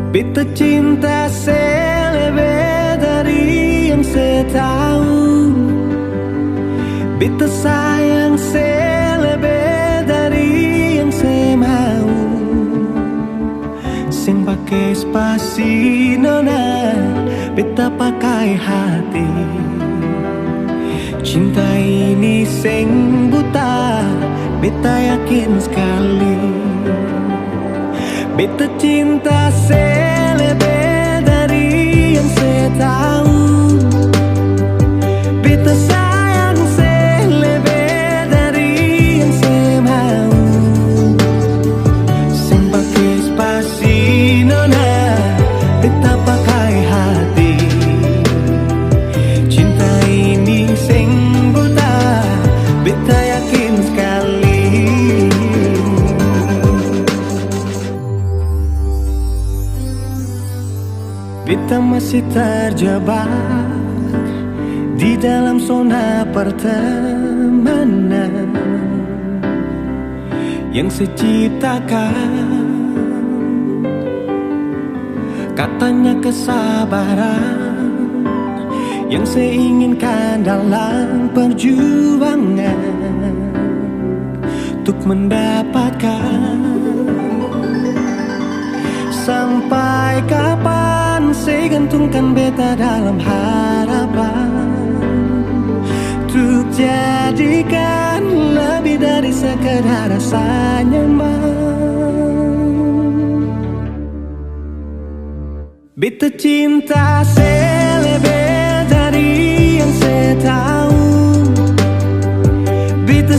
Beta cinta selebih dari yang saya tahu. Beta sayang selebih dari yang saya mau. Sing pakai spasi nona, beta pakai hati. Cinta ini sing buta, beta yakin sekali. Beta cinta selebih dari yang saya tahu. Beta sayang selebih dari yang saya mau. Sing pakai spasi nona, beta pakai hati. Cinta ini sing buta, beta yakin sekali. Beta masih terjebak di dalam zona pertemanan yang saya ciptakan. Katanya kesabaran yang saya inginkan dalam perjuangan untuk mendapatkan. Sampai kapan saya gantungkan beta dalam harapan untuk jadikan lebih dari sekedar rasa nyaman. Beta cinta selebih dari yang saya tahu. Beta